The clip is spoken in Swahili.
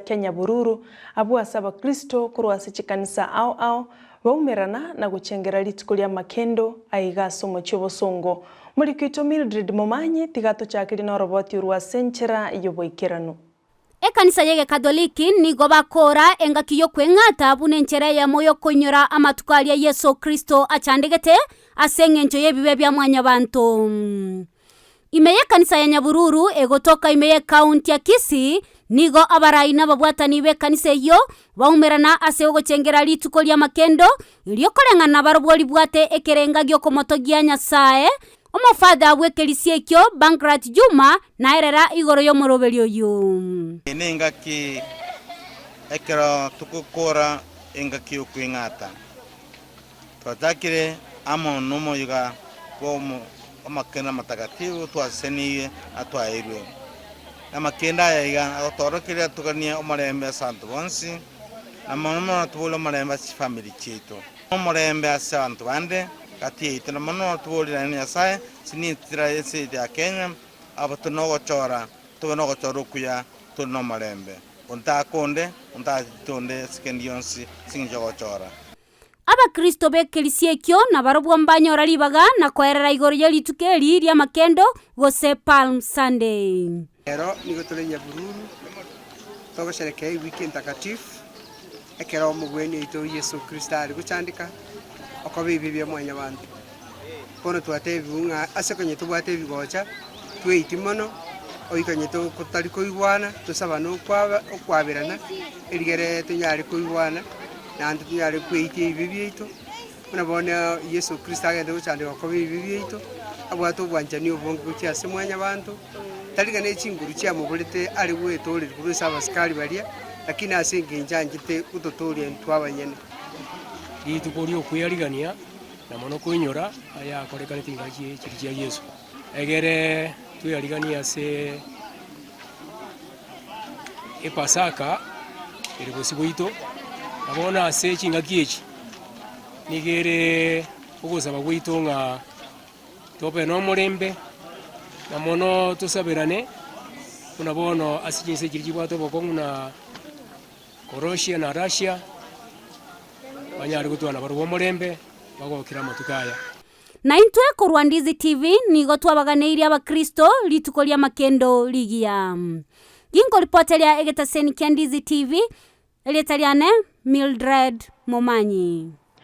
Kenya Bururu abuasa Bakristo kurwasa chikanisa ao baumerana na guchengera rituko ria makendo aigaso mochobosongo muri kwito Mildred Momanyi tigato chakiri na roboti rwa senchera yoboikirano. Ekanisa yege Katoliki nigo bakora engaki yo kwengata bunenchera ya moyo konyora amatukalia Yesu Kristo achandegete asengenjo yebibe bya mwanya bantu. Imeye kanisa ya Nyabururu egotoka imeye kaunti ya Kisii nigo abaraina babwatani be kanisa yo baumerana ase ogochengera rituko ria makendo iliokorengana baroboli bwate ekerenga gyo komotogia Nyasaye omofada bwekelisie ekyo Bankrat Juma naerera igoro yo morobeli oyo engaki ekero tukukora engaki okwingata twatakire amo nomo yiga bomo amakenda matagatifu twaseniye atwairwe amakenda yayiga atorokire tukania omarembe santu bonsi namono tubulo marembe si family chito omarembe asantu bande kati itana mono tubulira ni Nyasaye sinitira ese ya Kenya abatunogo chora tunogo chorokuya tuno marembe ontakonde ontatonde sikendionsi sinjogo chora Abakristo bekelisie ekyo na barobwa mbanyora libaga na koerera igoro ya litukeli ria makendo gose Palm Sunday. Ero nigo tole Nyabururu togosherekea wiki ntakatifu ekero mugweni ito Yesu Kristo ari guchandika okobibi bya mwanya bantu kono twatebunga asekonye tubwate bigocha tweitimono oikanye to kutari koigwana tusaba no kwabirana erigere tunyari koigwana nandu tunyari kweiti bibyito unabona Yesu Kristo agende guchandika okobibi byito abwato bwanjani obongo kuchya semwanya bantu taliga ne chinguru kya mubulete ali wetole kurusa abaskari balia lakini asengenjangite utotoria ntwabanyene itukori okuyarigania na mono kuinyora aya korekane tingaji kirya Yesu egere tuyarigania se epasaka eribosibwito abona se chingakieki nigere ogosaba gwito nga tope no morembe na mono tusabirane kuna bono asijinse kirjibwato bokonguna Koroshia na Russia banyari gutwana barubo morembe bagokira matukaya na intwe kurwandizi TV nigo twabaganeirie abakristo rituko ria makendo ligia gingo reporteria egetaseni Kendizi TV elietariane Mildred Momanyi.